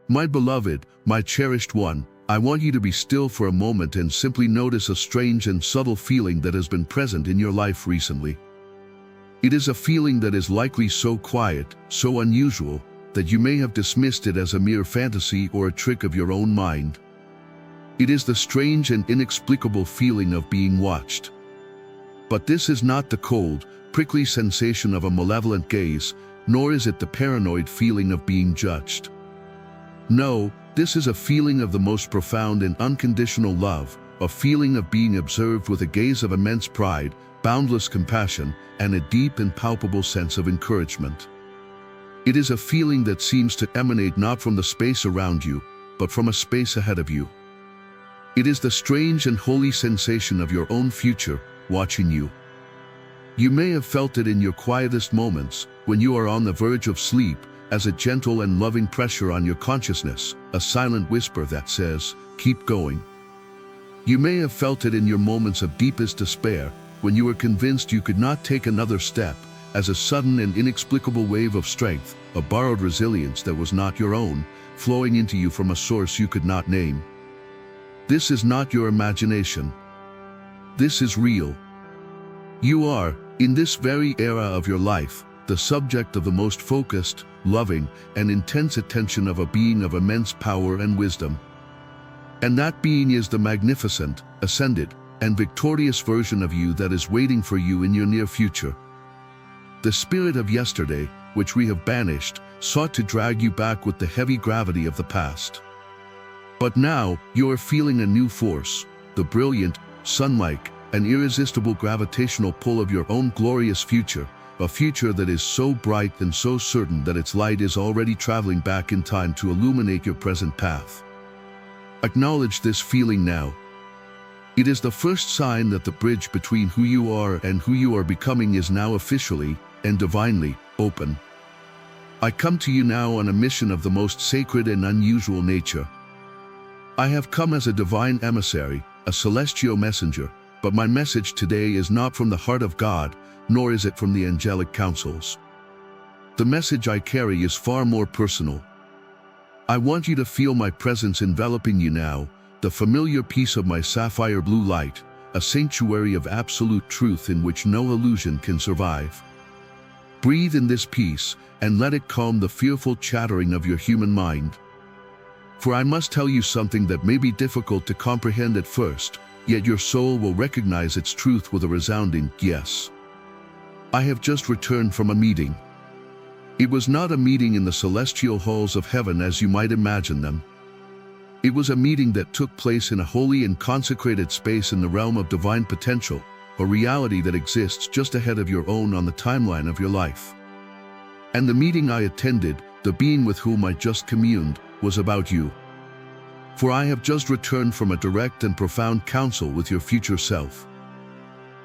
My beloved, my cherished one, I want you to be still for a moment and simply notice a strange and subtle feeling that has been present in your life recently. It is a feeling that is likely so quiet, so unusual, that you may have dismissed it as a mere fantasy or a trick of your own mind. It is the strange and inexplicable feeling of being watched. But this is not the cold, prickly sensation of a malevolent gaze, nor is it the paranoid feeling of being judged. No, this is a feeling of the most profound and unconditional love, a feeling of being observed with a gaze of immense pride, boundless compassion, and a deep and palpable sense of encouragement. It is a feeling that seems to emanate not from the space around you, but from a space ahead of you. It is the strange and holy sensation of your own future watching you. You may have felt it in your quietest moments, when you are on the verge of sleep, as a gentle and loving pressure on your consciousness, a silent whisper that says, "Keep going." You may have felt it in your moments of deepest despair, when you were convinced you could not take another step, as a sudden and inexplicable wave of strength, a borrowed resilience that was not your own, flowing into you from a source you could not name. This is not your imagination. This is real. You are, in this very era of your life, the subject of the most focused, loving, and intense attention of a being of immense power and wisdom. And that being is the magnificent, ascended, and victorious version of you that is waiting for you in your near future. The spirit of yesterday, which we have banished, sought to drag you back with the heavy gravity of the past. But now, you are feeling a new force, the brilliant, sun-like, and irresistible gravitational pull of your own glorious future, a future that is so bright and so certain that its light is already traveling back in time to illuminate your present path. Acknowledge this feeling now. It is the first sign that the bridge between who you are and who you are becoming is now officially and divinely open. I come to you now on a mission of the most sacred and unusual nature. I have come as a divine emissary, a celestial messenger, but my message today is not from the heart of God, nor is it from the angelic councils. The message I carry is far more personal. I want you to feel my presence enveloping you now, the familiar peace of my sapphire blue light, a sanctuary of absolute truth in which no illusion can survive. Breathe in this peace, and let it calm the fearful chattering of your human mind. For I must tell you something that may be difficult to comprehend at first, yet your soul will recognize its truth with a resounding yes. I have just returned from a meeting. It was not a meeting in the celestial halls of heaven as you might imagine them. It was a meeting that took place in a holy and consecrated space in the realm of divine potential, a reality that exists just ahead of your own on the timeline of your life. And the meeting I attended, the being with whom I just communed, was about you. For I have just returned from a direct and profound counsel with your future self.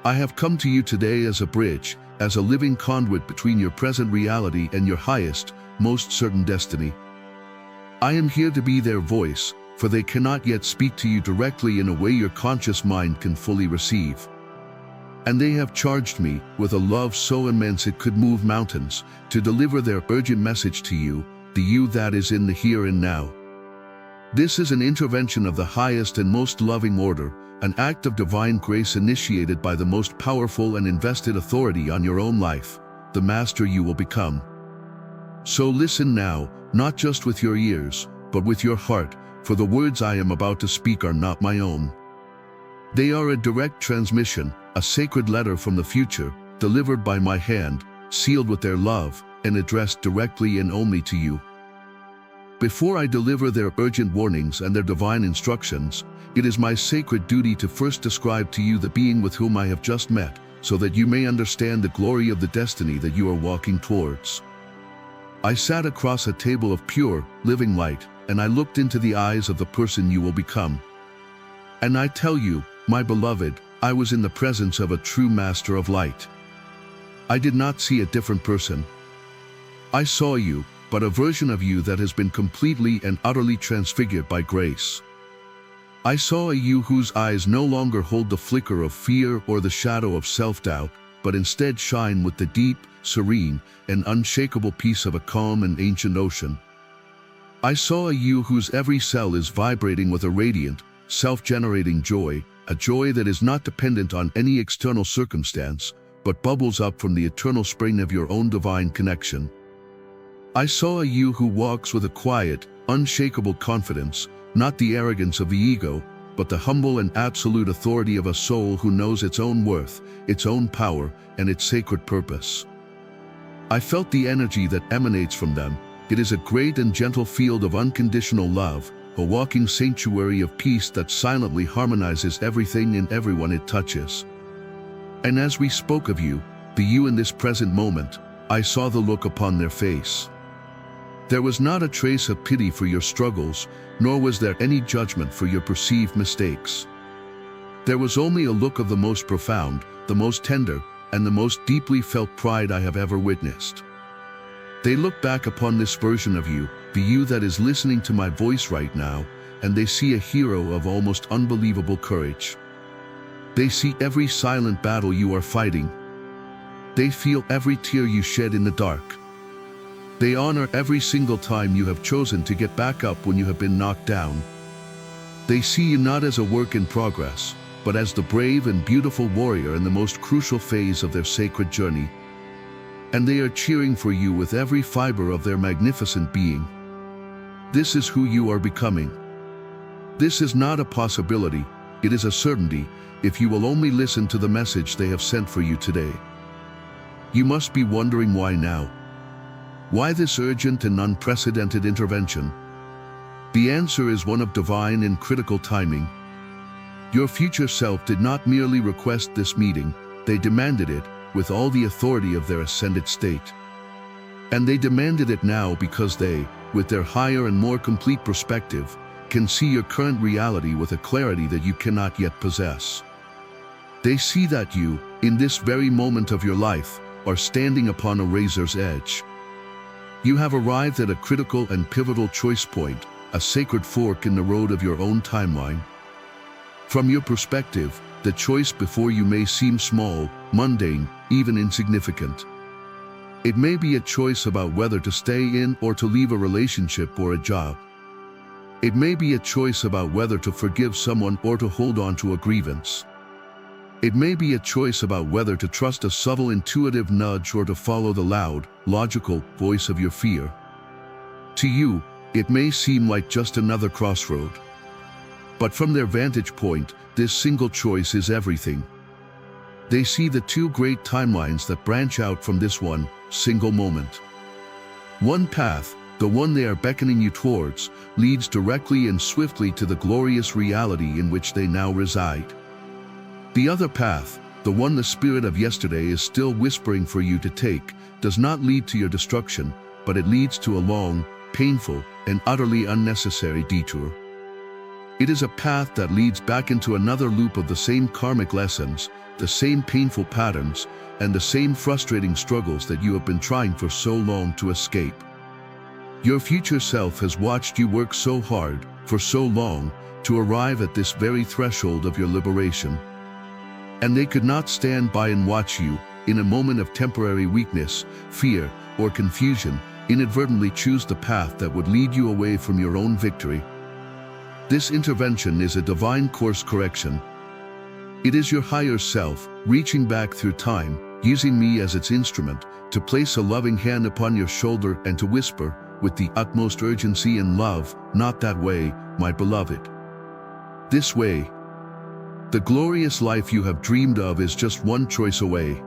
I have come to you today as a bridge, as a living conduit between your present reality and your highest, most certain destiny. I am here to be their voice, for they cannot yet speak to you directly in a way your conscious mind can fully receive. And they have charged me, with a love so immense it could move mountains, to deliver their urgent message to you, the you that is in the here and now. This is an intervention of the highest and most loving order, an act of divine grace initiated by the most powerful and invested authority on your own life, the master you will become. So listen now, not just with your ears, but with your heart, for the words I am about to speak are not my own. They are a direct transmission, a sacred letter from the future, delivered by my hand, sealed with their love, and addressed directly and only to you. Before I deliver their urgent warnings and their divine instructions, it is my sacred duty to first describe to you the being with whom I have just met, so that you may understand the glory of the destiny that you are walking towards. I sat across a table of pure, living light, and I looked into the eyes of the person you will become. And I tell you, my beloved, I was in the presence of a true master of light. I did not see a different person. I saw you, but a version of you that has been completely and utterly transfigured by grace. I saw a you whose eyes no longer hold the flicker of fear or the shadow of self-doubt, but instead shine with the deep, serene, and unshakable peace of a calm and ancient ocean. I saw a you whose every cell is vibrating with a radiant, self-generating joy, a joy that is not dependent on any external circumstance, but bubbles up from the eternal spring of your own divine connection. I saw a you who walks with a quiet, unshakable confidence, not the arrogance of the ego, but the humble and absolute authority of a soul who knows its own worth, its own power, and its sacred purpose. I felt the energy that emanates from them. It is a great and gentle field of unconditional love, a walking sanctuary of peace that silently harmonizes everything and everyone it touches. And as we spoke of you, the you in this present moment, I saw the look upon their face. There was not a trace of pity for your struggles, nor was there any judgment for your perceived mistakes. There was only a look of the most profound, the most tender, and the most deeply felt pride I have ever witnessed. They look back upon this version of you, the you that is listening to my voice right now, and they see a hero of almost unbelievable courage. They see every silent battle you are fighting. They feel every tear you shed in the dark. They honor every single time you have chosen to get back up when you have been knocked down. They see you not as a work in progress, but as the brave and beautiful warrior in the most crucial phase of their sacred journey. And they are cheering for you with every fiber of their magnificent being. This is who you are becoming. This is not a possibility, it is a certainty, if you will only listen to the message they have sent for you today. You must be wondering why now. Why this urgent and unprecedented intervention? The answer is one of divine and critical timing. Your future self did not merely request this meeting, they demanded it with all the authority of their ascended state. And they demanded it now because they, with their higher and more complete perspective, can see your current reality with a clarity that you cannot yet possess. They see that you, in this very moment of your life, are standing upon a razor's edge. You have arrived at a critical and pivotal choice point, a sacred fork in the road of your own timeline. From your perspective, the choice before you may seem small, mundane, even insignificant. It may be a choice about whether to stay in or to leave a relationship or a job. It may be a choice about whether to forgive someone or to hold on to a grievance. It may be a choice about whether to trust a subtle intuitive nudge or to follow the loud, logical voice of your fear. To you, it may seem like just another crossroad. But from their vantage point, this single choice is everything. They see the two great timelines that branch out from this one single moment. One path, the one they are beckoning you towards, leads directly and swiftly to the glorious reality in which they now reside. The other path, the one the spirit of yesterday is still whispering for you to take, does not lead to your destruction, but it leads to a long, painful, and utterly unnecessary detour. It is a path that leads back into another loop of the same karmic lessons, the same painful patterns, and the same frustrating struggles that you have been trying for so long to escape. Your future self has watched you work so hard, for so long, to arrive at this very threshold of your liberation. And they could not stand by and watch you, in a moment of temporary weakness, fear, or confusion, inadvertently choose the path that would lead you away from your own victory. This intervention is a divine course correction. It is your higher self, reaching back through time, using me as its instrument, to place a loving hand upon your shoulder and to whisper, with the utmost urgency and love, "Not that way, my beloved. This way. The glorious life you have dreamed of is just one choice away.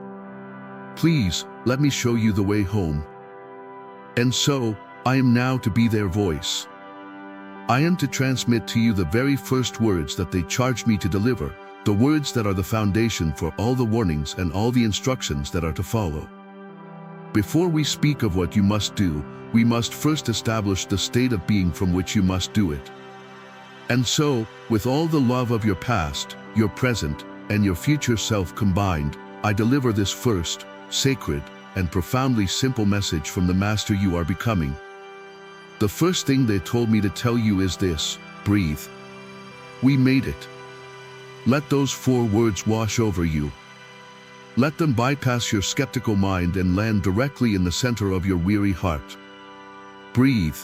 Please, let me show you the way home." And so, I am now to be their voice. I am to transmit to you the very first words that they charged me to deliver, the words that are the foundation for all the warnings and all the instructions that are to follow. Before we speak of what you must do, we must first establish the state of being from which you must do it. And so, with all the love of your past, your present, and your future self combined, I deliver this first, sacred, and profoundly simple message from the Master you are becoming. The first thing they told me to tell you is this: breathe. We made it. Let those 4 words wash over you. Let them bypass your skeptical mind and land directly in the center of your weary heart. Breathe.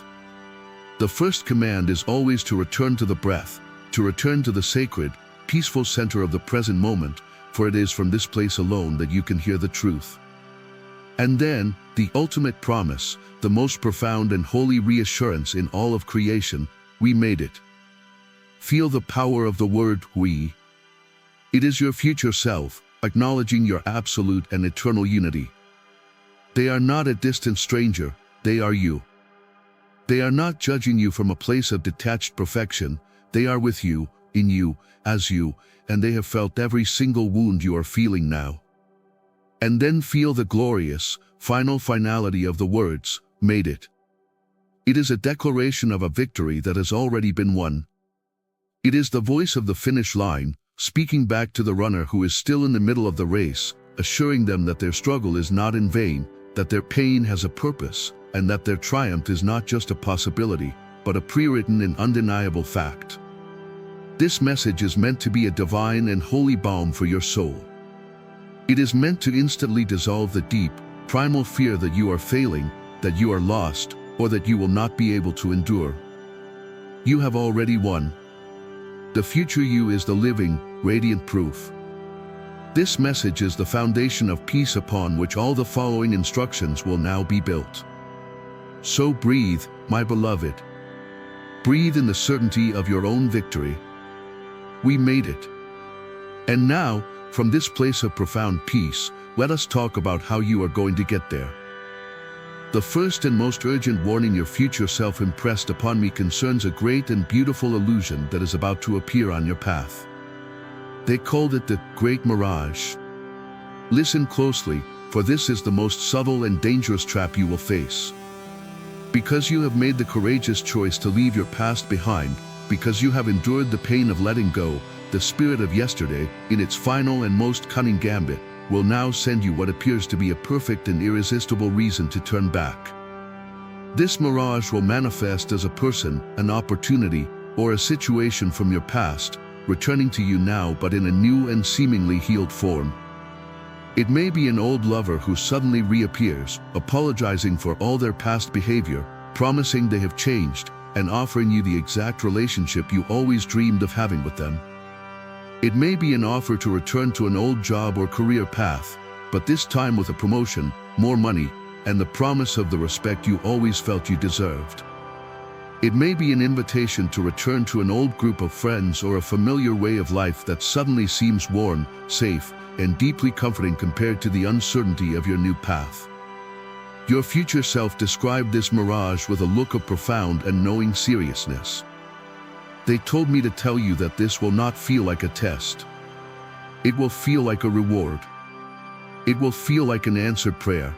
The first command is always to return to the breath, to return to the sacred, peaceful center of the present moment, for it is from this place alone that you can hear the truth. And then, the ultimate promise, the most profound and holy reassurance in all of creation: we made it. Feel the power of the word we. It is your future self, acknowledging your absolute and eternal unity. They are not a distant stranger, they are you. They are not judging you from a place of detached perfection, they are with you, in you, as you, and they have felt every single wound you are feeling now. And then feel the glorious, final finality of the words, made it. It is a declaration of a victory that has already been won. It is the voice of the finish line, speaking back to the runner who is still in the middle of the race, assuring them that their struggle is not in vain, that their pain has a purpose, and that their triumph is not just a possibility, but a pre-written and undeniable fact. This message is meant to be a divine and holy balm for your soul. It is meant to instantly dissolve the deep, primal fear that you are failing, that you are lost, or that you will not be able to endure. You have already won. The future you is the living, radiant proof. This message is the foundation of peace upon which all the following instructions will now be built. So breathe, my beloved. Breathe in the certainty of your own victory. We made it. And now, from this place of profound peace, let us talk about how you are going to get there. The first and most urgent warning your future self impressed upon me concerns a great and beautiful illusion that is about to appear on your path. They called it the Great Mirage. Listen closely, for this is the most subtle and dangerous trap you will face. Because you have made the courageous choice to leave your past behind, because you have endured the pain of letting go, the spirit of yesterday, in its final and most cunning gambit, will now send you what appears to be a perfect and irresistible reason to turn back. This mirage will manifest as a person, an opportunity, or a situation from your past, returning to you now but in a new and seemingly healed form. It may be an old lover who suddenly reappears, apologizing for all their past behavior, promising they have changed, and offering you the exact relationship you always dreamed of having with them. It may be an offer to return to an old job or career path, but this time with a promotion, more money, and the promise of the respect you always felt you deserved. It may be an invitation to return to an old group of friends or a familiar way of life that suddenly seems warm, safe, and deeply comforting compared to the uncertainty of your new path. Your future self described this mirage with a look of profound and knowing seriousness. They told me to tell you that this will not feel like a test. It will feel like a reward. It will feel like an answered prayer.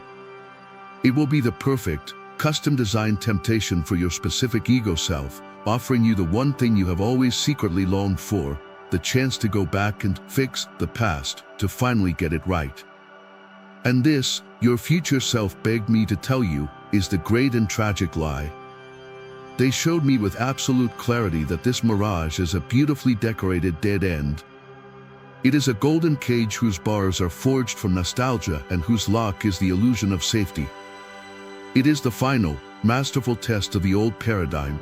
It will be the perfect, custom-designed temptation for your specific ego self, offering you the one thing you have always secretly longed for, the chance to go back and fix the past, to finally get it right. And this, your future self begged me to tell you, is the great and tragic lie. They showed me with absolute clarity that this mirage is a beautifully decorated dead end. It is a golden cage whose bars are forged from nostalgia and whose lock is the illusion of safety. It is the final, masterful test of the old paradigm.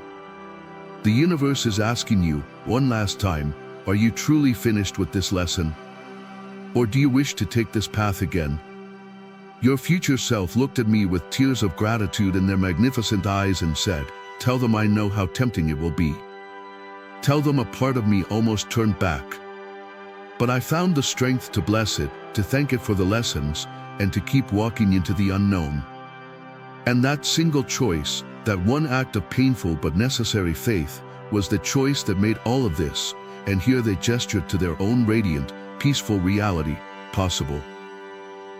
The universe is asking you, one last time, are you truly finished with this lesson? Or do you wish to take this path again? Your future self looked at me with tears of gratitude in their magnificent eyes and said, "Tell them I know how tempting it will be. Tell them a part of me almost turned back. But I found the strength to bless it, to thank it for the lessons, and to keep walking into the unknown." And that single choice, that one act of painful but necessary faith, was the choice that made all of this, and here they gestured to their own radiant, peaceful reality, possible.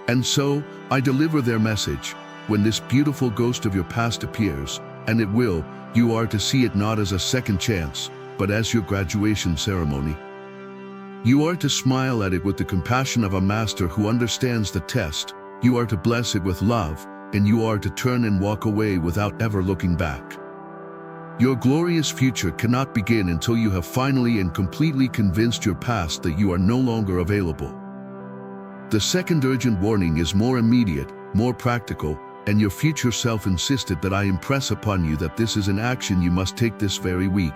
And so, I deliver their message. When this beautiful ghost of your past appears, and it will, you are to see it not as a second chance, but as your graduation ceremony. You are to smile at it with the compassion of a master who understands the test, you are to bless it with love, and you are to turn and walk away without ever looking back. Your glorious future cannot begin until you have finally and completely convinced your past that you are no longer available. The second urgent warning is more immediate, more practical, and your future self insisted that I impress upon you that this is an action you must take this very week.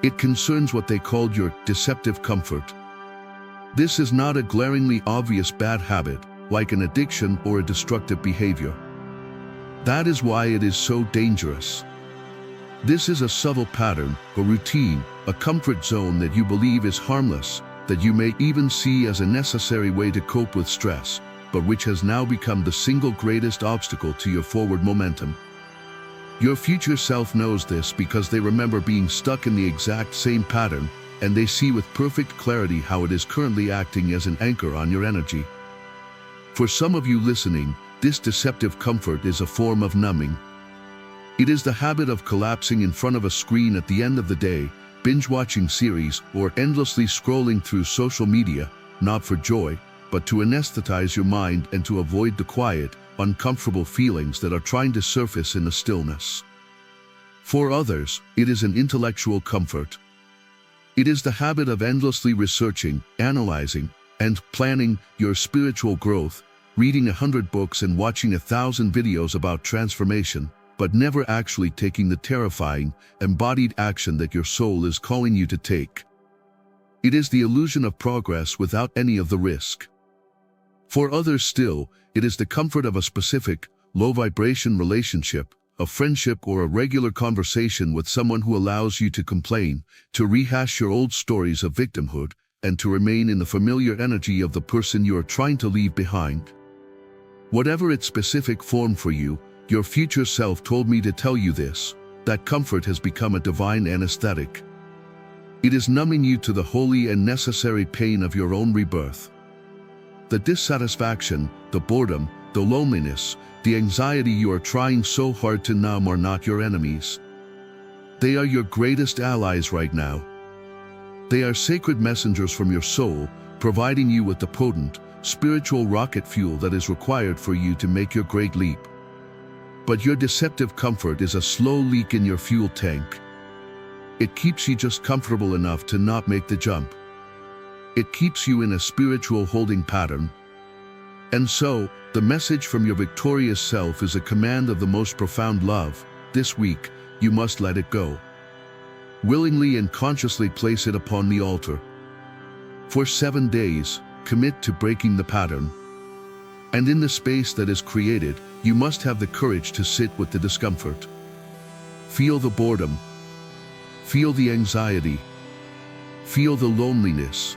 It concerns what they called your deceptive comfort. This is not a glaringly obvious bad habit, like an addiction or a destructive behavior. That is why it is so dangerous. This is a subtle pattern, a routine, a comfort zone that you believe is harmless, that you may even see as a necessary way to cope with stress, but which has now become the single greatest obstacle to your forward momentum. Your future self knows this because they remember being stuck in the exact same pattern, and they see with perfect clarity how it is currently acting as an anchor on your energy. For some of you listening, this deceptive comfort is a form of numbing. It is the habit of collapsing in front of a screen at the end of the day, binge-watching series, or endlessly scrolling through social media, not for joy, but to anesthetize your mind and to avoid the quiet, uncomfortable feelings that are trying to surface in the stillness. For others, it is an intellectual comfort. It is the habit of endlessly researching, analyzing, and planning your spiritual growth, reading 100 books and watching 1,000 videos about transformation, but never actually taking the terrifying, embodied action that your soul is calling you to take. It is the illusion of progress without any of the risk. For others still, it is the comfort of a specific, low-vibration relationship, a friendship or a regular conversation with someone who allows you to complain, to rehash your old stories of victimhood, and to remain in the familiar energy of the person you are trying to leave behind. Whatever its specific form for you, your future self told me to tell you this, that comfort has become a divine anesthetic. It is numbing you to the holy and necessary pain of your own rebirth. The dissatisfaction, the boredom, the loneliness, the anxiety you are trying so hard to numb are not your enemies. They are your greatest allies right now. They are sacred messengers from your soul, providing you with the potent, spiritual rocket fuel that is required for you to make your great leap. But your deceptive comfort is a slow leak in your fuel tank. It keeps you just comfortable enough to not make the jump. It keeps you in a spiritual holding pattern. And so, the message from your victorious self is a command of the most profound love. This week, you must let it go. Willingly and consciously place it upon the altar. For 7 days, commit to breaking the pattern. And in the space that is created, you must have the courage to sit with the discomfort. Feel the boredom. Feel the anxiety. Feel the loneliness.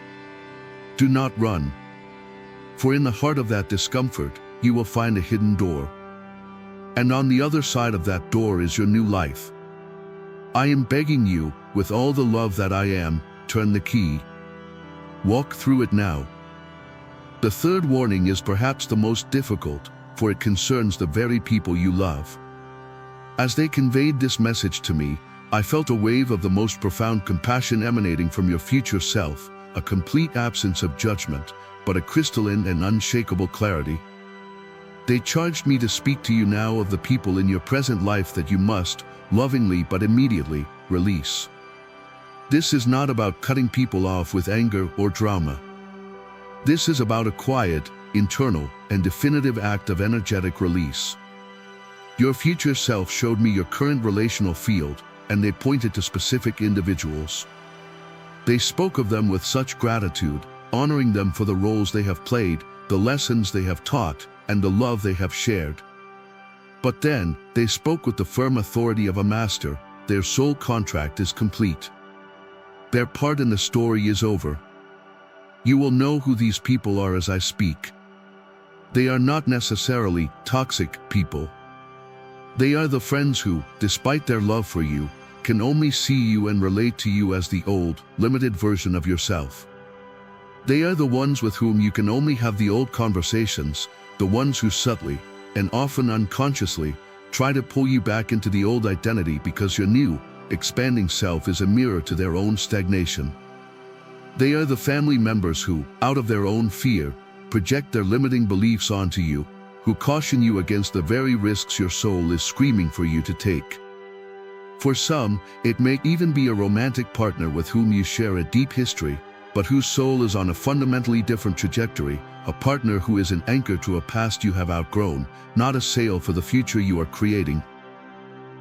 Do not run. For in the heart of that discomfort, you will find a hidden door. And on the other side of that door is your new life. I am begging you, with all the love that I am, turn the key. Walk through it now. The third warning is perhaps the most difficult, for it concerns the very people you love. As they conveyed this message to me, I felt a wave of the most profound compassion emanating from your future self, a complete absence of judgment, but a crystalline and unshakable clarity. They charged me to speak to you now of the people in your present life that you must, lovingly but immediately, release. This is not about cutting people off with anger or drama. This is about a quiet, internal, and definitive act of energetic release. Your future self showed me your current relational field, and they pointed to specific individuals. They spoke of them with such gratitude, honoring them for the roles they have played, the lessons they have taught, and the love they have shared. But then, they spoke with the firm authority of a master. Their soul contract is complete. Their part in the story is over. You will know who these people are as I speak. They are not necessarily toxic people. They are the friends who, despite their love for you, can only see you and relate to you as the old, limited version of yourself. They are the ones with whom you can only have the old conversations, the ones who subtly, and often unconsciously, try to pull you back into the old identity because your new, expanding self is a mirror to their own stagnation. They are the family members who, out of their own fear, project their limiting beliefs onto you, who caution you against the very risks your soul is screaming for you to take. For some, it may even be a romantic partner with whom you share a deep history, but whose soul is on a fundamentally different trajectory, a partner who is an anchor to a past you have outgrown, not a sail for the future you are creating.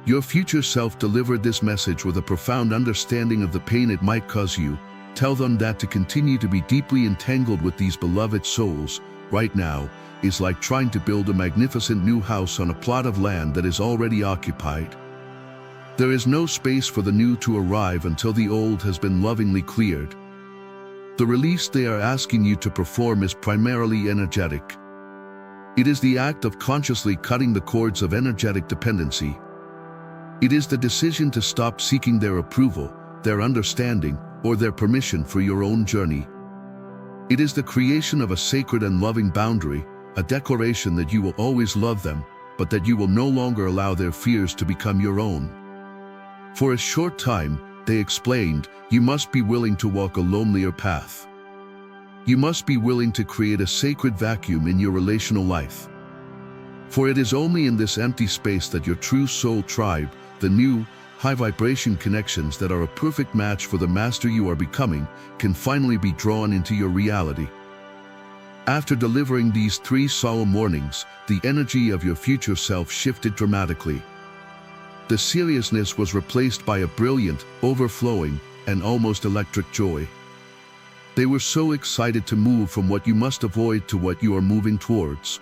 Your future self delivered this message with a profound understanding of the pain it might cause you. Tell them that to continue to be deeply entangled with these beloved souls, right now, is like trying to build a magnificent new house on a plot of land that is already occupied. There is no space for the new to arrive until the old has been lovingly cleared. The release they are asking you to perform is primarily energetic. It is the act of consciously cutting the cords of energetic dependency. It is the decision to stop seeking their approval, their understanding, or their permission for your own journey. It is the creation of a sacred and loving boundary, a declaration that you will always love them, but that you will no longer allow their fears to become your own. For a short time, they explained, you must be willing to walk a lonelier path. You must be willing to create a sacred vacuum in your relational life. For it is only in this empty space that your true soul tribe, the new, high-vibration connections that are a perfect match for the master you are becoming, can finally be drawn into your reality. After delivering these 3 solemn warnings, the energy of your future self shifted dramatically. The seriousness was replaced by a brilliant, overflowing, and almost electric joy. They were so excited to move from what you must avoid to what you are moving towards.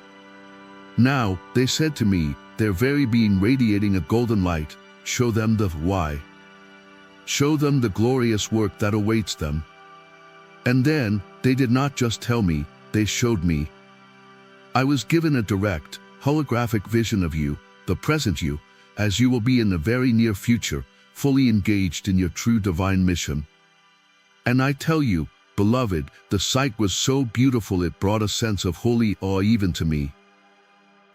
Now, they said to me, their very being radiating a golden light, show them the why. Show them the glorious work that awaits them. And then, they did not just tell me, they showed me. I was given a direct, holographic vision of you, the present you, as you will be in the very near future, fully engaged in your true divine mission. And I tell you, beloved, the sight was so beautiful it brought a sense of holy awe even to me.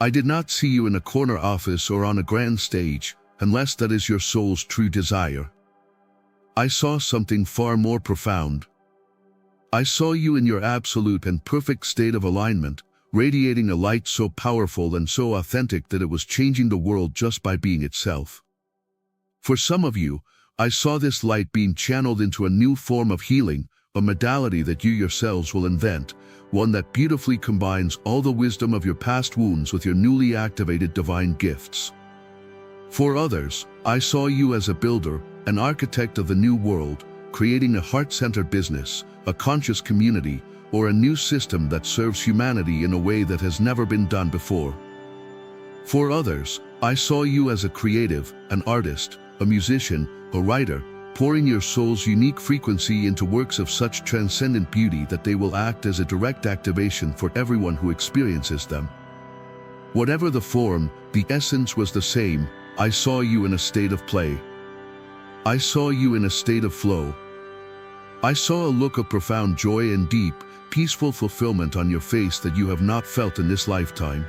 I did not see you in a corner office or on a grand stage, unless that is your soul's true desire. I saw something far more profound. I saw you in your absolute and perfect state of alignment, radiating a light so powerful and so authentic that it was changing the world just by being itself. For some of you, I saw this light being channeled into a new form of healing, a modality that you yourselves will invent, one that beautifully combines all the wisdom of your past wounds with your newly activated divine gifts. For others, I saw you as a builder, an architect of the new world, creating a heart-centered business, a conscious community, or a new system that serves humanity in a way that has never been done before. For others, I saw you as a creative, an artist, a musician, a writer, pouring your soul's unique frequency into works of such transcendent beauty that they will act as a direct activation for everyone who experiences them. Whatever the form, the essence was the same. I saw you in a state of play. I saw you in a state of flow. I saw a look of profound joy and deep, peaceful fulfillment on your face that you have not felt in this lifetime.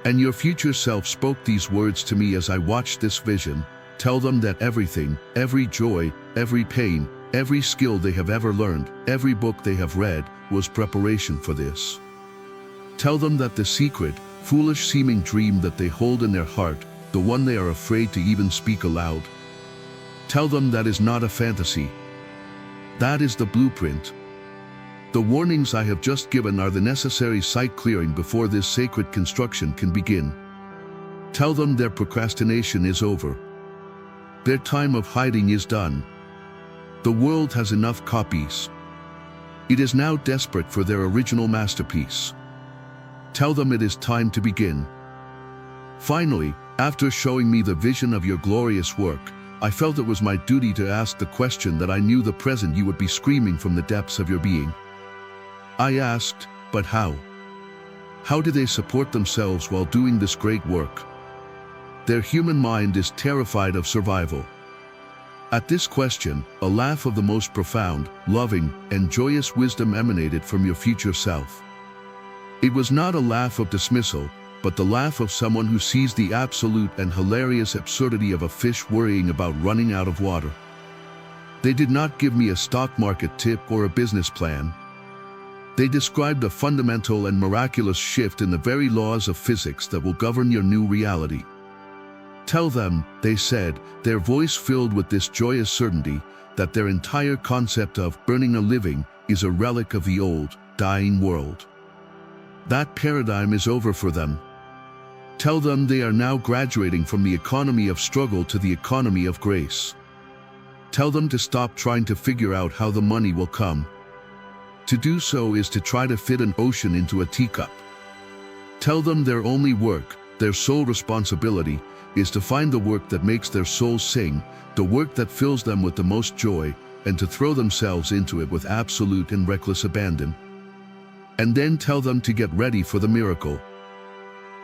And your future self spoke these words to me as I watched this vision. Tell them that everything, every joy, every pain, every skill they have ever learned, every book they have read, was preparation for this. Tell them that the secret, foolish-seeming dream that they hold in their heart, the one they are afraid to even speak aloud. Tell them that is not a fantasy. That is the blueprint. The warnings I have just given are the necessary site clearing before this sacred construction can begin. Tell them their procrastination is over. Their time of hiding is done. The world has enough copies. It is now desperate for their original masterpiece. Tell them it is time to begin. Finally, after showing me the vision of your glorious work, I felt it was my duty to ask the question that I knew the present you would be screaming from the depths of your being. I asked, but how? How do they support themselves while doing this great work? Their human mind is terrified of survival. At this question, a laugh of the most profound, loving, and joyous wisdom emanated from your future self. It was not a laugh of dismissal, but the laugh of someone who sees the absolute and hilarious absurdity of a fish worrying about running out of water. They did not give me a stock market tip or a business plan. They described a fundamental and miraculous shift in the very laws of physics that will govern your new reality. Tell them, they said, their voice filled with this joyous certainty, that their entire concept of earning a living is a relic of the old, dying world. That paradigm is over for them. Tell them they are now graduating from the economy of struggle to the economy of grace. Tell them to stop trying to figure out how the money will come. To do so is to try to fit an ocean into a teacup. Tell them their only work, their sole responsibility, is to find the work that makes their souls sing, the work that fills them with the most joy, and to throw themselves into it with absolute and reckless abandon. And then tell them to get ready for the miracle.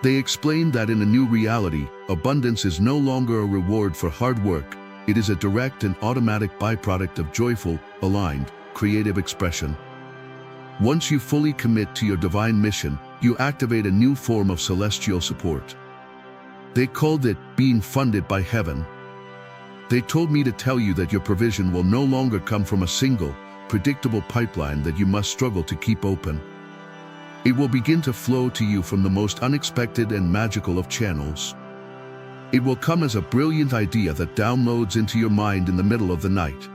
They explained that in a new reality, abundance is no longer a reward for hard work, it is a direct and automatic byproduct of joyful, aligned, creative expression. Once you fully commit to your divine mission, you activate a new form of celestial support. They called it being funded by heaven. They told me to tell you that your provision will no longer come from a single, predictable pipeline that you must struggle to keep open. It will begin to flow to you from the most unexpected and magical of channels. It will come as a brilliant idea that downloads into your mind in the middle of the night.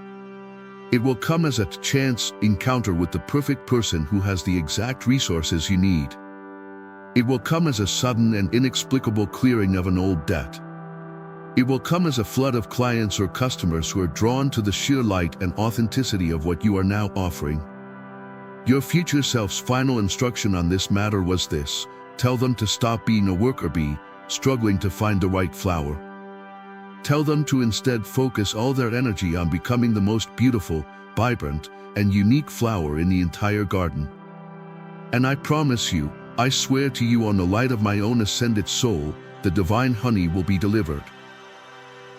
It will come as a chance encounter with the perfect person who has the exact resources you need. It will come as a sudden and inexplicable clearing of an old debt. It will come as a flood of clients or customers who are drawn to the sheer light and authenticity of what you are now offering. Your future self's final instruction on this matter was this: tell them to stop being a worker bee, struggling to find the right flower. Tell them to instead focus all their energy on becoming the most beautiful, vibrant, and unique flower in the entire garden. And I promise you, I swear to you on the light of my own ascended soul, the divine honey will be delivered.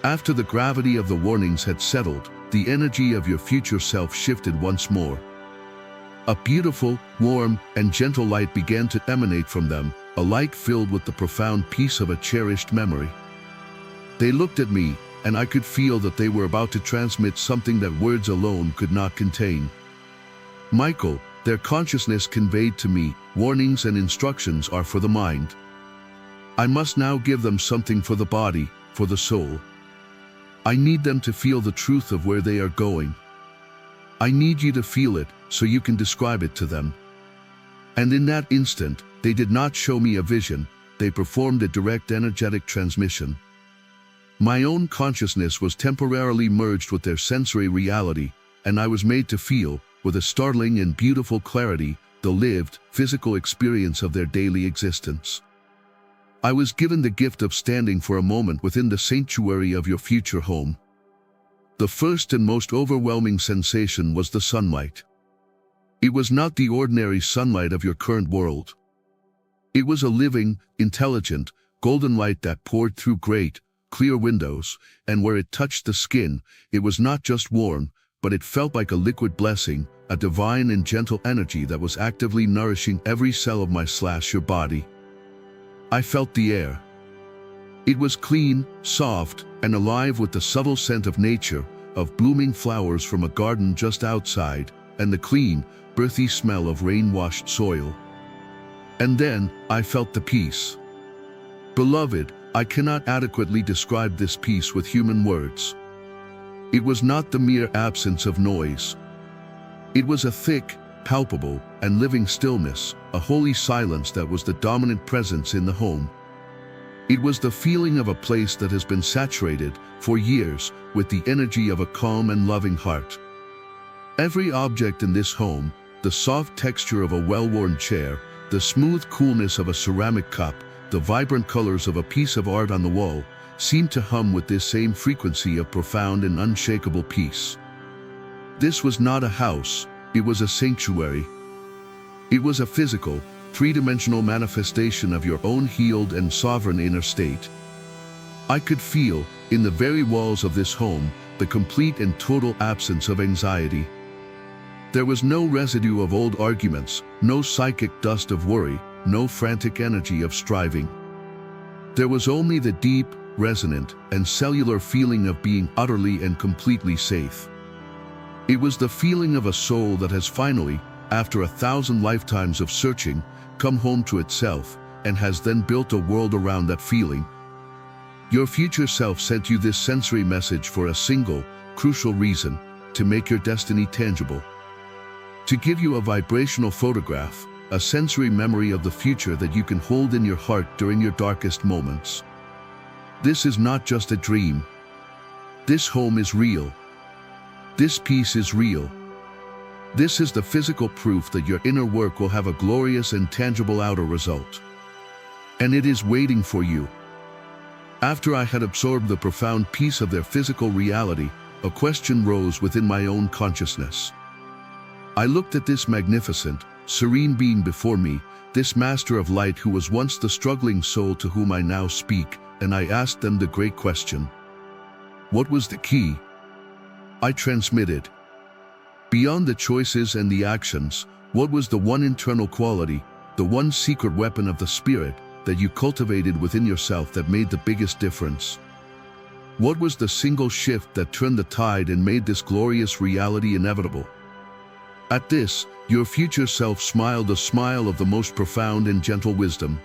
After the gravity of the warnings had settled, the energy of your future self shifted once more. A beautiful, warm, and gentle light began to emanate from them, a light filled with the profound peace of a cherished memory. They looked at me, and I could feel that they were about to transmit something that words alone could not contain. Michael, their consciousness conveyed to me, warnings and instructions are for the mind. I must now give them something for the body, for the soul. I need them to feel the truth of where they are going. I need you to feel it, so you can describe it to them. And in that instant, they did not show me a vision, they performed a direct energetic transmission. My own consciousness was temporarily merged with their sensory reality, and I was made to feel, with a startling and beautiful clarity, the lived, physical experience of their daily existence. I was given the gift of standing for a moment within the sanctuary of your future home. The first and most overwhelming sensation was the sunlight. It was not the ordinary sunlight of your current world. It was a living, intelligent, golden light that poured through great, clear windows, and where it touched the skin, it was not just warm, but it felt like a liquid blessing, a divine and gentle energy that was actively nourishing every cell of your body. I felt the air. It was clean, soft, and alive with the subtle scent of nature, of blooming flowers from a garden just outside, and the clean, earthy smell of rain-washed soil. And then, I felt the peace. Beloved, I cannot adequately describe this peace with human words. It was not the mere absence of noise. It was a thick, palpable, and living stillness, a holy silence that was the dominant presence in the home. It was the feeling of a place that has been saturated, for years, with the energy of a calm and loving heart. Every object in this home, the soft texture of a well-worn chair, the smooth coolness of a ceramic cup, the vibrant colors of a piece of art on the wall, seemed to hum with this same frequency of profound and unshakable peace. This was not a house, it was a sanctuary. It was a physical, three-dimensional manifestation of your own healed and sovereign inner state. I could feel, in the very walls of this home, the complete and total absence of anxiety. There was no residue of old arguments, no psychic dust of worry, no frantic energy of striving. There was only the deep, resonant, and cellular feeling of being utterly and completely safe. It was the feeling of a soul that has finally, after 1,000 lifetimes of searching, come home to itself, and has then built a world around that feeling. Your future self sent you this sensory message for a single, crucial reason: to make your destiny tangible. To give you a vibrational photograph, a sensory memory of the future that you can hold in your heart during your darkest moments. This is not just a dream. This home is real. This peace is real. This is the physical proof that your inner work will have a glorious and tangible outer result. And it is waiting for you. After I had absorbed the profound peace of their physical reality, a question rose within my own consciousness. I looked at this magnificent, serene being before me, this master of light who was once the struggling soul to whom I now speak, and I asked them the great question. What was the key? I transmitted. Beyond the choices and the actions, what was the one internal quality, the one secret weapon of the spirit that you cultivated within yourself that made the biggest difference? What was the single shift that turned the tide and made this glorious reality inevitable? At this, your future self smiled a smile of the most profound and gentle wisdom.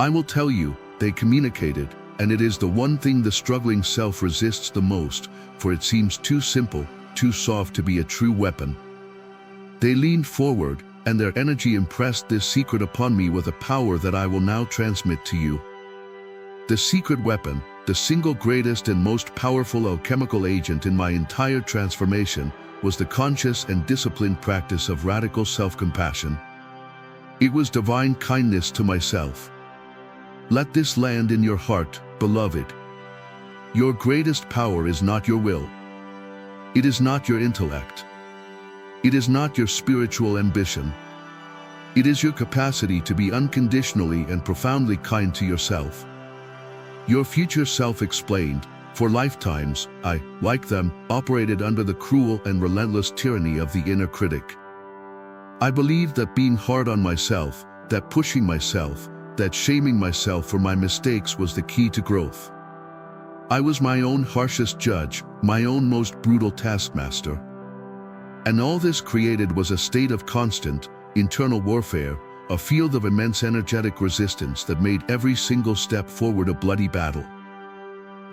I will tell you, they communicated, and it is the one thing the struggling self resists the most, for it seems too simple, too soft to be a true weapon. They leaned forward, and their energy impressed this secret upon me with a power that I will now transmit to you. The secret weapon, the single greatest and most powerful alchemical agent in my entire transformation, was the conscious and disciplined practice of radical self-compassion. It was divine kindness to myself. Let this land in your heart, beloved. Your greatest power is not your will. It is not your intellect. It is not your spiritual ambition. It is your capacity to be unconditionally and profoundly kind to yourself. Your future self explained, for lifetimes, I, like them, operated under the cruel and relentless tyranny of the inner critic. I believed that being hard on myself, that pushing myself, that shaming myself for my mistakes was the key to growth. I was my own harshest judge, my own most brutal taskmaster. And all this created was a state of constant, internal warfare, a field of immense energetic resistance that made every single step forward a bloody battle.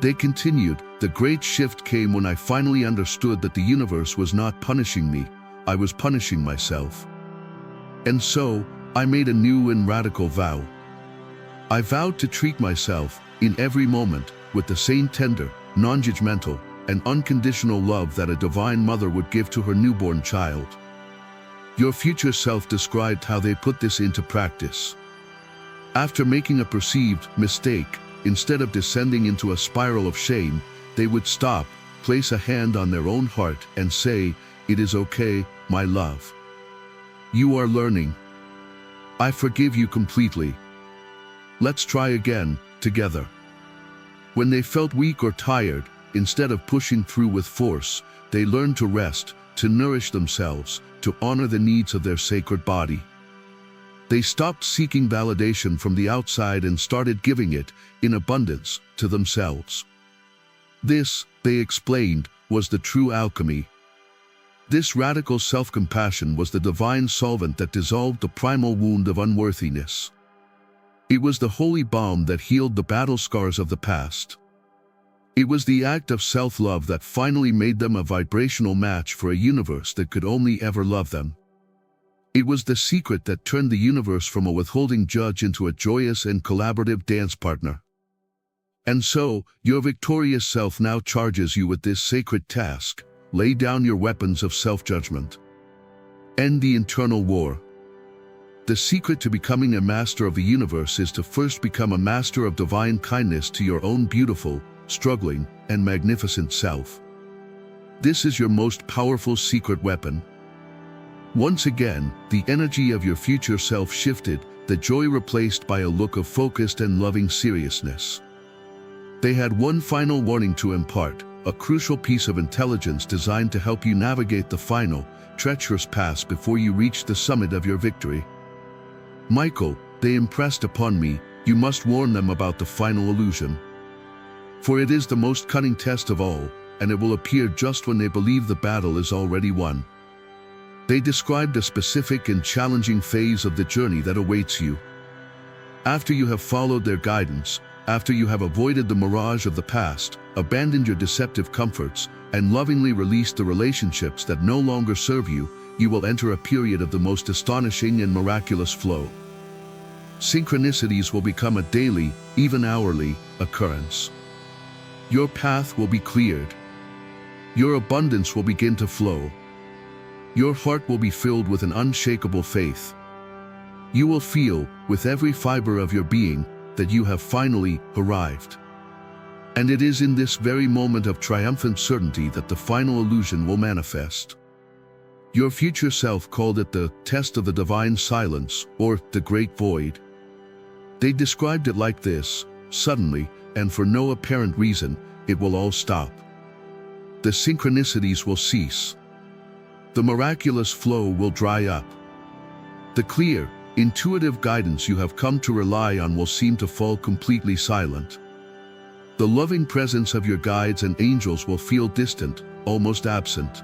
They continued, the great shift came when I finally understood that the universe was not punishing me, I was punishing myself. And so, I made a new and radical vow. I vowed to treat myself, in every moment, with the same tender, non-judgmental, and unconditional love that a divine mother would give to her newborn child. Your future self described how they put this into practice. After making a perceived mistake, instead of descending into a spiral of shame, they would stop, place a hand on their own heart, and say, "It is okay, my love. You are learning. I forgive you completely. Let's try again, together." When they felt weak or tired, instead of pushing through with force, they learned to rest, to nourish themselves, to honor the needs of their sacred body. They stopped seeking validation from the outside and started giving it, in abundance, to themselves. This, they explained, was the true alchemy. This radical self-compassion was the divine solvent that dissolved the primal wound of unworthiness. It was the holy balm that healed the battle scars of the past. It was the act of self-love that finally made them a vibrational match for a universe that could only ever love them. It was the secret that turned the universe from a withholding judge into a joyous and collaborative dance partner. And so, your victorious self now charges you with this sacred task: lay down your weapons of self-judgment. End the internal war. The secret to becoming a master of the universe is to first become a master of divine kindness to your own beautiful, struggling, and magnificent self. This is your most powerful secret weapon. Once again, the energy of your future self shifted, the joy replaced by a look of focused and loving seriousness. They had one final warning to impart, a crucial piece of intelligence designed to help you navigate the final, treacherous pass before you reach the summit of your victory. "Michael," they impressed upon me, "you must warn them about the final illusion. For it is the most cunning test of all, and it will appear just when they believe the battle is already won." They described a specific and challenging phase of the journey that awaits you. After you have followed their guidance, after you have avoided the mirage of the past, abandoned your deceptive comforts, and lovingly released the relationships that no longer serve you, you will enter a period of the most astonishing and miraculous flow. Synchronicities will become a daily, even hourly, occurrence. Your path will be cleared. Your abundance will begin to flow. Your heart will be filled with an unshakable faith. You will feel, with every fiber of your being, that you have finally arrived. And it is in this very moment of triumphant certainty that the final illusion will manifest. Your future self called it the test of the divine silence, or the great void. They described it like this: suddenly, and for no apparent reason, it will all stop. The synchronicities will cease. The miraculous flow will dry up. The clear, intuitive guidance you have come to rely on will seem to fall completely silent. The loving presence of your guides and angels will feel distant, almost absent.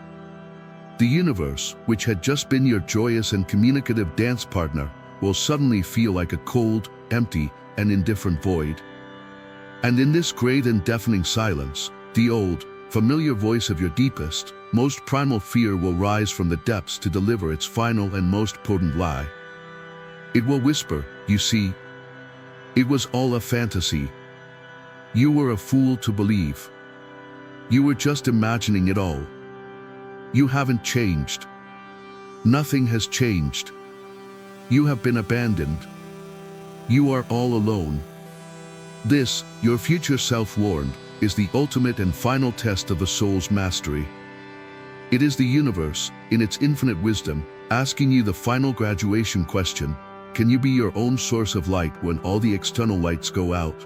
The universe, which had just been your joyous and communicative dance partner, will suddenly feel like a cold, empty, and indifferent void. And in this great and deafening silence, the old, familiar voice of your deepest, most primal fear will rise from the depths to deliver its final and most potent lie. It will whisper, "You see, it was all a fantasy. You were a fool to believe. You were just imagining it all. You haven't changed. Nothing has changed. You have been abandoned. You are all alone." This, your future self warned, is the ultimate and final test of the soul's mastery. It is the universe, in its infinite wisdom, asking you the final graduation question: can you be your own source of light when all the external lights go out?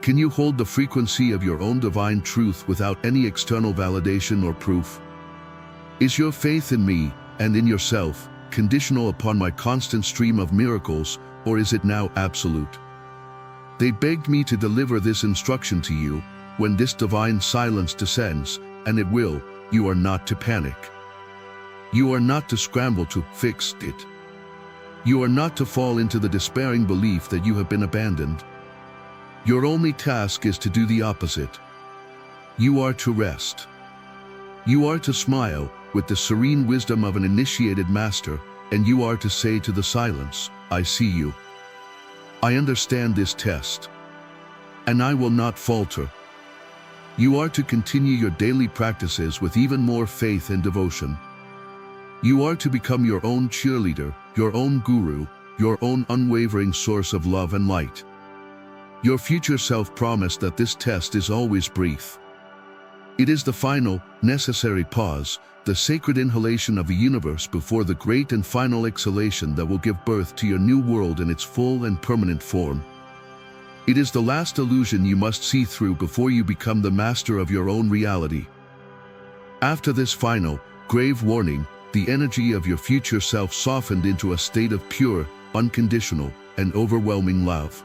Can you hold the frequency of your own divine truth without any external validation or proof? Is your faith in me, and in yourself, conditional upon my constant stream of miracles, or is it now absolute? They begged me to deliver this instruction to you. When this divine silence descends, and it will, you are not to panic. You are not to scramble to fix it. You are not to fall into the despairing belief that you have been abandoned. Your only task is to do the opposite. You are to rest. You are to smile with the serene wisdom of an initiated master, and you are to say to the silence, "I see you. I understand this test. And I will not falter." You are to continue your daily practices with even more faith and devotion. You are to become your own cheerleader, your own guru, your own unwavering source of love and light. Your future self promised that this test is always brief. It is the final, necessary pause, the sacred inhalation of the universe before the great and final exhalation that will give birth to your new world in its full and permanent form. It is the last illusion you must see through before you become the master of your own reality. After this final, grave warning, the energy of your future self softened into a state of pure, unconditional, and overwhelming love.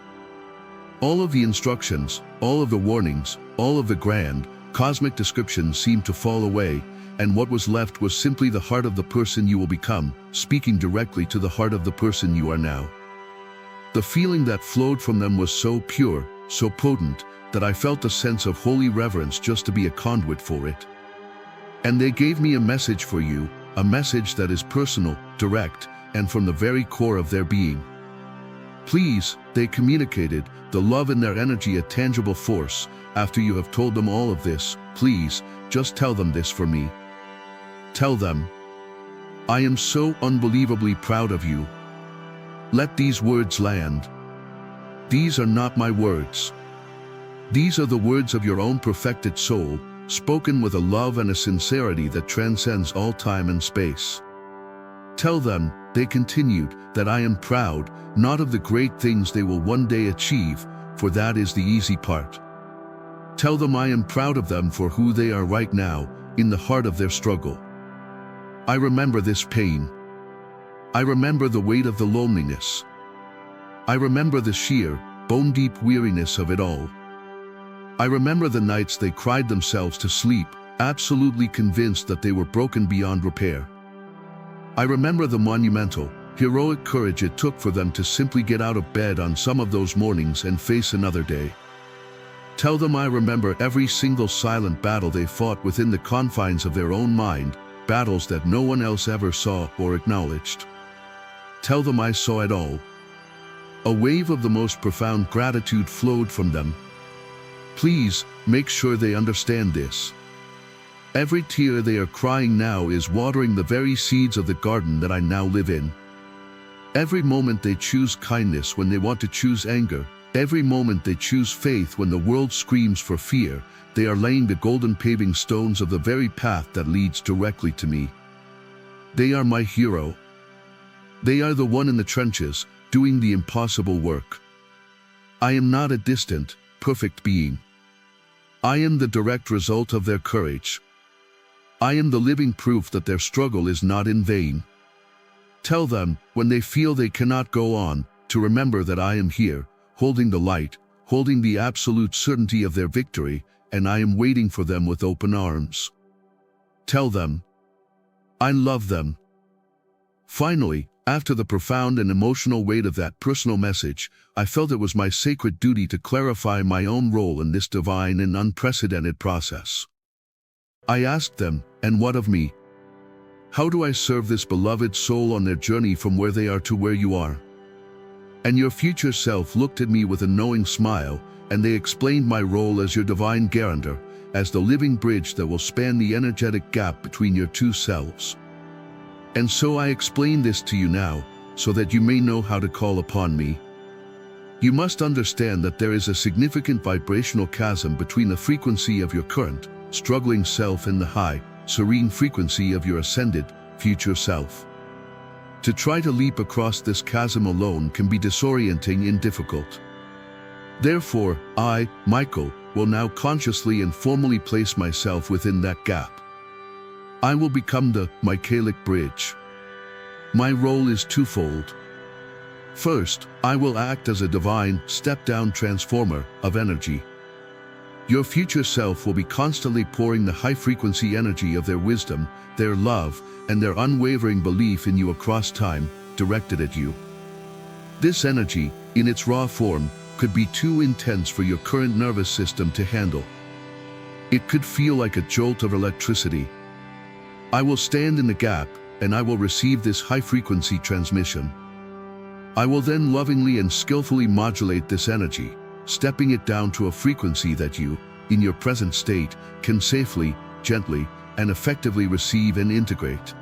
All of the instructions, all of the warnings, all of the grand, cosmic descriptions seemed to fall away, and what was left was simply the heart of the person you will become, speaking directly to the heart of the person you are now. The feeling that flowed from them was so pure, so potent, that I felt a sense of holy reverence just to be a conduit for it. And they gave me a message for you, a message that is personal, direct, and from the very core of their being. Please, they communicated, the love in their energy a tangible force. After you have told them all of this, please, just tell them this for me. Tell them, "I am so unbelievably proud of you." Let these words land. These are not my words. These are the words of your own perfected soul, spoken with a love and a sincerity that transcends all time and space. Tell them, they continued, that I am proud, not of the great things they will one day achieve, for that is the easy part. Tell them I am proud of them for who they are right now, in the heart of their struggle. I remember this pain. I remember the weight of the loneliness. I remember the sheer, bone-deep weariness of it all. I remember the nights they cried themselves to sleep, absolutely convinced that they were broken beyond repair. I remember the monumental, heroic courage it took for them to simply get out of bed on some of those mornings and face another day. Tell them I remember every single silent battle they fought within the confines of their own mind, battles that no one else ever saw or acknowledged. Tell them I saw it all. A wave of the most profound gratitude flowed from them. Please, make sure they understand this. Every tear they are crying now is watering the very seeds of the garden that I now live in. Every moment they choose kindness when they want to choose anger, every moment they choose faith when the world screams for fear, they are laying the golden paving stones of the very path that leads directly to me. They are my hero. They are the one in the trenches, doing the impossible work. I am not a distant, perfect being. I am the direct result of their courage. I am the living proof that their struggle is not in vain. Tell them, when they feel they cannot go on, to remember that I am here, holding the light, holding the absolute certainty of their victory, and I am waiting for them with open arms. Tell them, I love them. Finally, after the profound and emotional weight of that personal message, I felt it was my sacred duty to clarify my own role in this divine and unprecedented process. I asked them, and what of me? How do I serve this beloved soul on their journey from where they are to where you are? And your future self looked at me with a knowing smile, and they explained my role as your divine guarantor, as the living bridge that will span the energetic gap between your two selves. And so I explain this to you now, so that you may know how to call upon me. You must understand that there is a significant vibrational chasm between the frequency of your current, struggling self and the high, serene frequency of your ascended, future self. To try to leap across this chasm alone can be disorienting and difficult. Therefore, I, Michael, will now consciously and formally place myself within that gap. I will become the Michaelic bridge. My role is twofold. First, I will act as a divine, step-down transformer of energy. Your future self will be constantly pouring the high-frequency energy of their wisdom, their love, and their unwavering belief in you across time, directed at you. This energy, in its raw form, could be too intense for your current nervous system to handle. It could feel like a jolt of electricity. I will stand in the gap, and I will receive this high-frequency transmission. I will then lovingly and skillfully modulate this energy, stepping it down to a frequency that you, in your present state, can safely, gently, and effectively receive and integrate.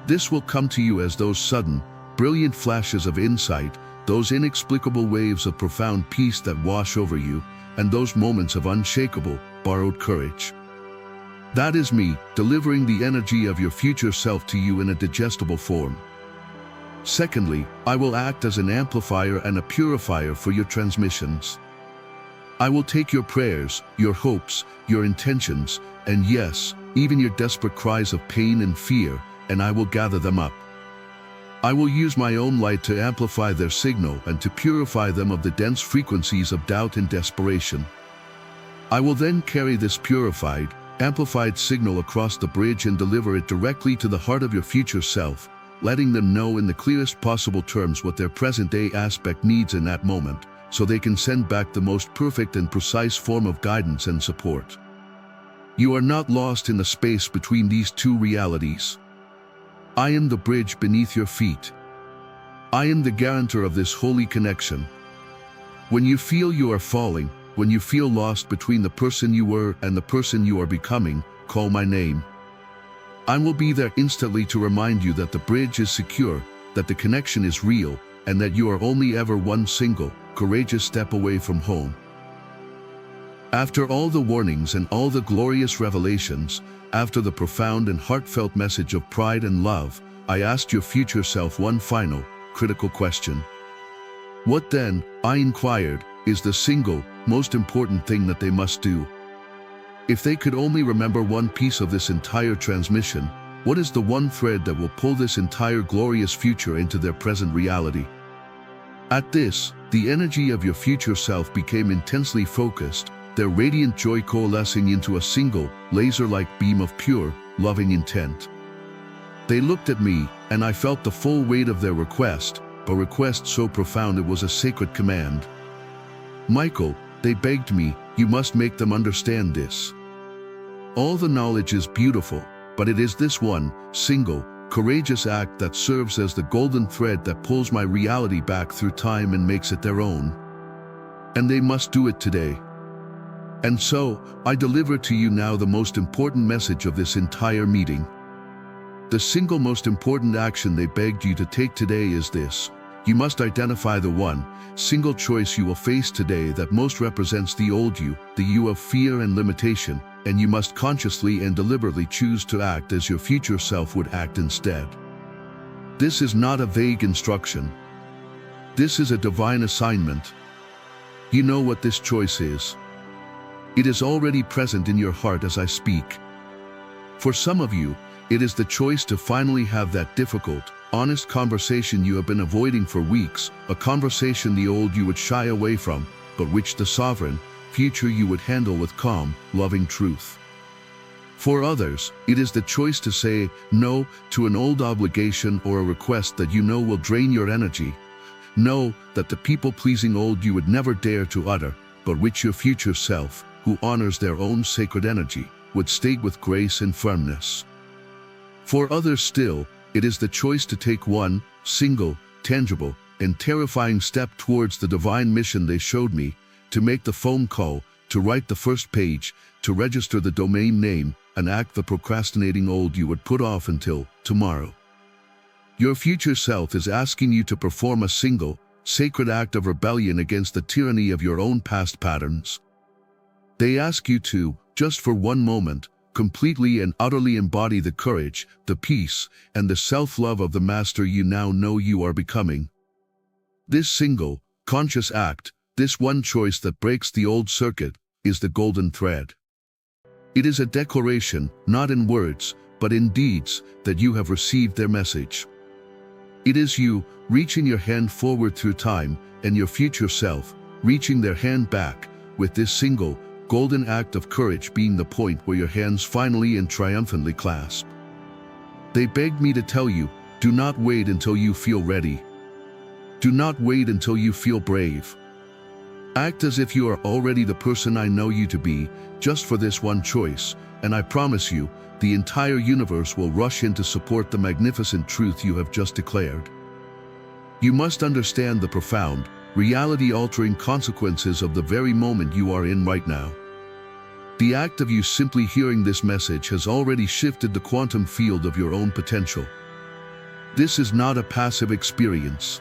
This will come to you as those sudden, brilliant flashes of insight, those inexplicable waves of profound peace that wash over you, and those moments of unshakable, borrowed courage. That is me, delivering the energy of your future self to you in a digestible form. Secondly, I will act as an amplifier and a purifier for your transmissions. I will take your prayers, your hopes, your intentions, and yes, even your desperate cries of pain and fear, and I will gather them up. I will use my own light to amplify their signal and to purify them of the dense frequencies of doubt and desperation. I will then carry this purified, amplified signal across the bridge and deliver it directly to the heart of your future self, letting them know in the clearest possible terms what their present-day aspect needs in that moment, so they can send back the most perfect and precise form of guidance and support. You are not lost in the space between these two realities. I am the bridge beneath your feet. I am the guarantor of this holy connection. When you feel you are falling, when you feel lost between the person you were and the person you are becoming, call my name. I will be there instantly to remind you that the bridge is secure, that the connection is real, and that you are only ever one single, courageous step away from home. After all the warnings and all the glorious revelations, after the profound and heartfelt message of pride and love, I asked your future self one final, critical question. What then, I inquired, is the single, most important thing that they must do? If they could only remember one piece of this entire transmission, what is the one thread that will pull this entire glorious future into their present reality? At this, the energy of your future self became intensely focused, their radiant joy coalescing into a single, laser-like beam of pure, loving intent. They looked at me, and I felt the full weight of their request, a request so profound it was a sacred command. Michael, they begged me, you must make them understand this. All the knowledge is beautiful, but it is this one, single, courageous act that serves as the golden thread that pulls my reality back through time and makes it their own. And they must do it today. And so, I deliver to you now the most important message of this entire meeting. The single most important action they begged you to take today is this. You must identify the one, single choice you will face today that most represents the old you, the you of fear and limitation, and you must consciously and deliberately choose to act as your future self would act instead. This is not a vague instruction. This is a divine assignment. You know what this choice is. It is already present in your heart as I speak. For some of you, it is the choice to finally have that difficult, honest conversation you have been avoiding for weeks, a conversation the old you would shy away from, but which the sovereign, future you would handle with calm, loving truth. For others, it is the choice to say no to an old obligation or a request that you know will drain your energy. No, that the people-pleasing old you would never dare to utter, but which your future self, who honors their own sacred energy, would state with grace and firmness. For others still, it is the choice to take one, single, tangible, and terrifying step towards the divine mission they showed me, to make the phone call, to write the first page, to register the domain name, an act the procrastinating old you would put off until tomorrow. Your future self is asking you to perform a single, sacred act of rebellion against the tyranny of your own past patterns. They ask you to, just for one moment, completely and utterly embody the courage, the peace, and the self-love of the master you now know you are becoming. This single, conscious act, this one choice that breaks the old circuit, is the golden thread. It is a declaration, not in words, but in deeds, that you have received their message. It is you, reaching your hand forward through time, and your future self, reaching their hand back, with this single, golden act of courage being the point where your hands finally and triumphantly clasp. They begged me to tell you, do not wait until you feel ready. Do not wait until you feel brave. Act as if you are already the person I know you to be, just for this one choice, and I promise you, the entire universe will rush in to support the magnificent truth you have just declared. You must understand the profound, reality-altering consequences of the very moment you are in right now. The act of you simply hearing this message has already shifted the quantum field of your own potential. This is not a passive experience.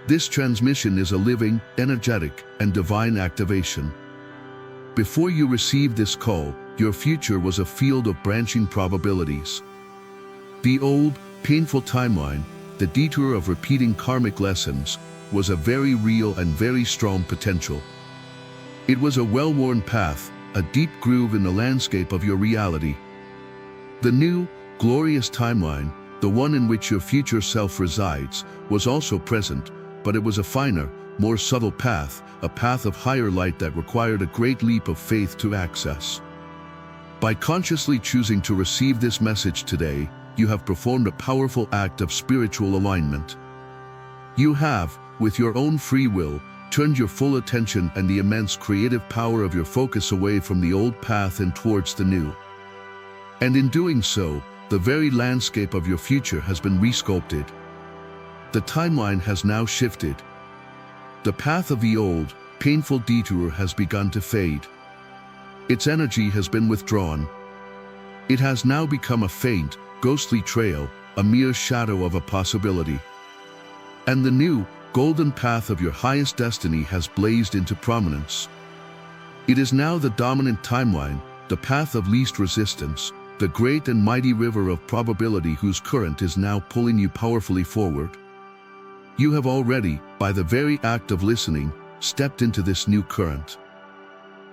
This transmission is a living, energetic, and divine activation. Before you received this call, your future was a field of branching probabilities. The old, painful timeline, the detour of repeating karmic lessons, was a very real and very strong potential. It was a well-worn path, a deep groove in the landscape of your reality. The new, glorious timeline, the one in which your future self resides, was also present, but it was a finer, more subtle path, a path of higher light that required a great leap of faith to access. By consciously choosing to receive this message today, you have performed a powerful act of spiritual alignment. You have, with your own free will, turned your full attention and the immense creative power of your focus away from the old path and towards the new. And in doing so, the very landscape of your future has been resculpted. The timeline has now shifted. The path of the old, painful detour has begun to fade. Its energy has been withdrawn. It has now become a faint, ghostly trail, a mere shadow of a possibility. And the new, golden path of your highest destiny has blazed into prominence. It is now the dominant timeline, the path of least resistance, the great and mighty river of probability whose current is now pulling you powerfully forward. You have already, by the very act of listening, stepped into this new current.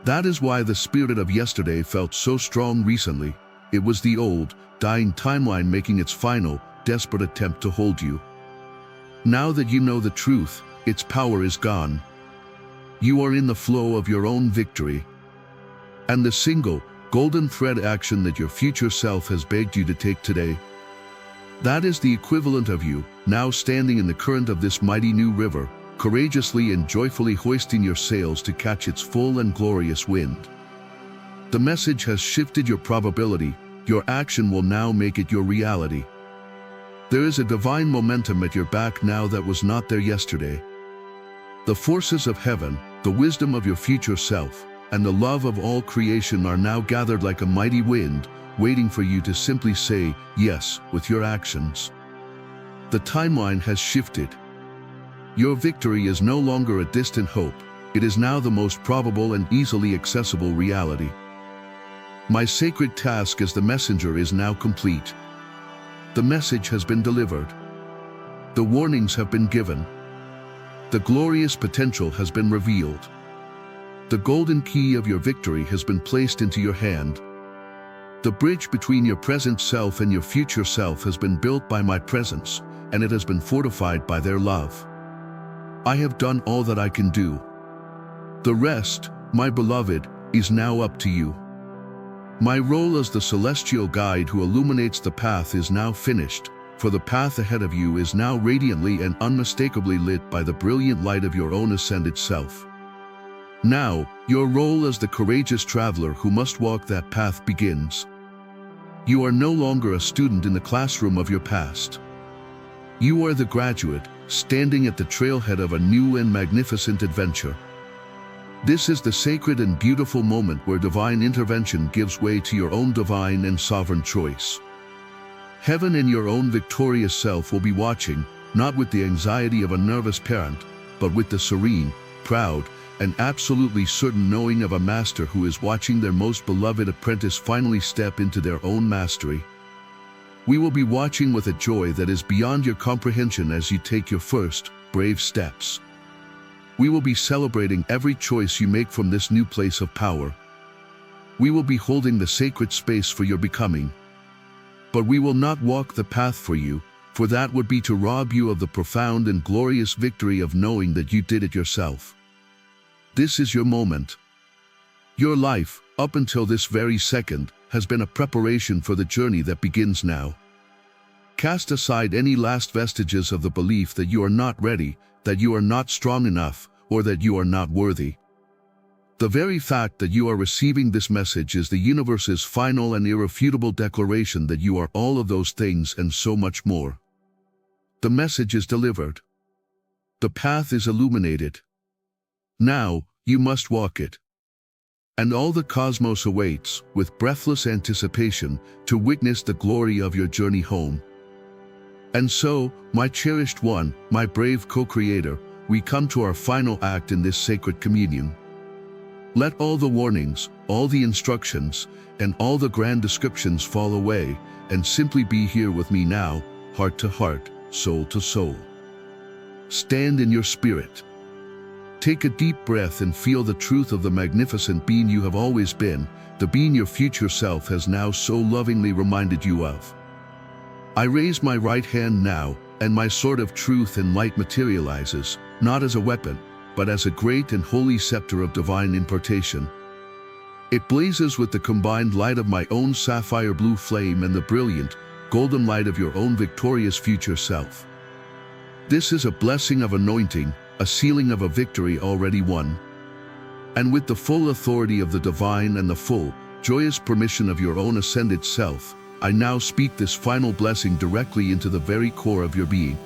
That is why the spirit of yesterday felt so strong recently. It was the old, dying timeline making its final, desperate attempt to hold you. Now that you know the truth, its power is gone. You are in the flow of your own victory. And the single, golden thread action that your future self has begged you to take today, That is the equivalent of you, now standing in the current of this mighty new river, courageously and joyfully hoisting your sails to catch its full and glorious wind. The message has shifted your probability. Your action will now make it your reality. There is a divine momentum at your back now that was not there yesterday. The forces of heaven, the wisdom of your future self, and the love of all creation are now gathered like a mighty wind, waiting for you to simply say yes with your actions. The timeline has shifted. Your victory is no longer a distant hope. It is now the most probable and easily accessible reality. My sacred task as the messenger is now complete. The message has been delivered. The warnings have been given. The glorious potential has been revealed. The golden key of your victory has been placed into your hand. The bridge between your present self and your future self has been built by my presence, and it has been fortified by their love. I have done all that I can do. The rest, my beloved, is now up to you. My role as the celestial guide who illuminates the path is now finished, for the path ahead of you is now radiantly and unmistakably lit by the brilliant light of your own ascended self. Now, your role as the courageous traveler who must walk that path begins. You are no longer a student in the classroom of your past. You are the graduate, standing at the trailhead of a new and magnificent adventure. This is the sacred and beautiful moment where divine intervention gives way to your own divine and sovereign choice. Heaven and your own victorious self will be watching, not with the anxiety of a nervous parent, but with the serene, proud, and absolutely certain knowing of a master who is watching their most beloved apprentice finally step into their own mastery. We will be watching with a joy that is beyond your comprehension as you take your first, brave steps. We will be celebrating every choice you make from this new place of power. We will be holding the sacred space for your becoming. But we will not walk the path for you, for that would be to rob you of the profound and glorious victory of knowing that you did it yourself. This is your moment. Your life, up until this very second, has been a preparation for the journey that begins now. Cast aside any last vestiges of the belief that you are not ready, that you are not strong enough, or that you are not worthy. The very fact that you are receiving this message is the universe's final and irrefutable declaration that you are all of those things and so much more. The message is delivered. The path is illuminated. Now, you must walk it. And all the cosmos awaits, with breathless anticipation, to witness the glory of your journey home. And so, my cherished one, my brave co-creator, we come to our final act in this sacred communion. Let all the warnings, all the instructions, and all the grand descriptions fall away, and simply be here with me now, heart to heart, soul to soul. Stand in your spirit. Take a deep breath and feel the truth of the magnificent being you have always been, the being your future self has now so lovingly reminded you of. I raise my right hand now, and my sword of truth and light materializes, not as a weapon, but as a great and holy scepter of divine impartation. It blazes with the combined light of my own sapphire blue flame and the brilliant, golden light of your own victorious future self. This is a blessing of anointing, a sealing of a victory already won. And with the full authority of the divine and the full, joyous permission of your own ascended self, I now speak this final blessing directly into the very core of your being.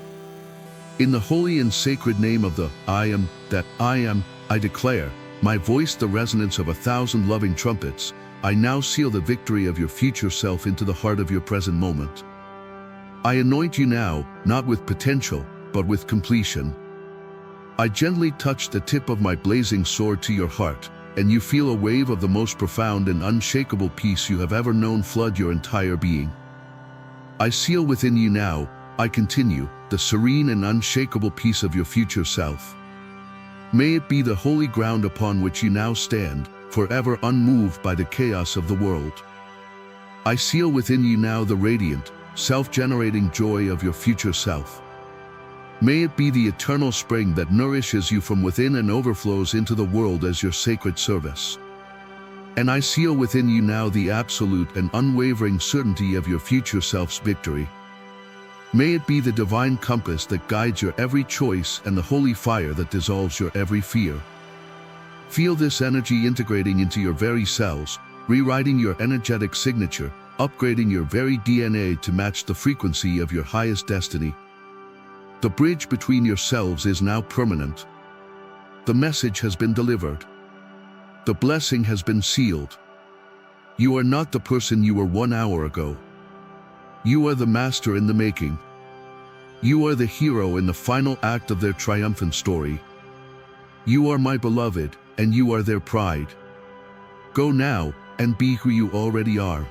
In the holy and sacred name of the I am that I am, I declare, my voice the resonance of 1,000 loving trumpets, I now seal the victory of your future self into the heart of your present moment. I anoint you now, not with potential, but with completion. I gently touch the tip of my blazing sword to your heart, and you feel a wave of the most profound and unshakable peace you have ever known flood your entire being. I seal within you now, I continue, the serene and unshakable peace of your future self. May it be the holy ground upon which you now stand, forever unmoved by the chaos of the world. I seal within you now the radiant, self-generating joy of your future self. May it be the eternal spring that nourishes you from within and overflows into the world as your sacred service. And I seal within you now the absolute and unwavering certainty of your future self's victory. May it be the divine compass that guides your every choice and the holy fire that dissolves your every fear. Feel this energy integrating into your very cells, rewriting your energetic signature, upgrading your very DNA to match the frequency of your highest destiny. The bridge between yourselves is now permanent. The message has been delivered. The blessing has been sealed. You are not the person you were 1 hour ago. You are the master in the making. You are the hero in the final act of their triumphant story. You are my beloved, and you are their pride. Go now and be who you already are.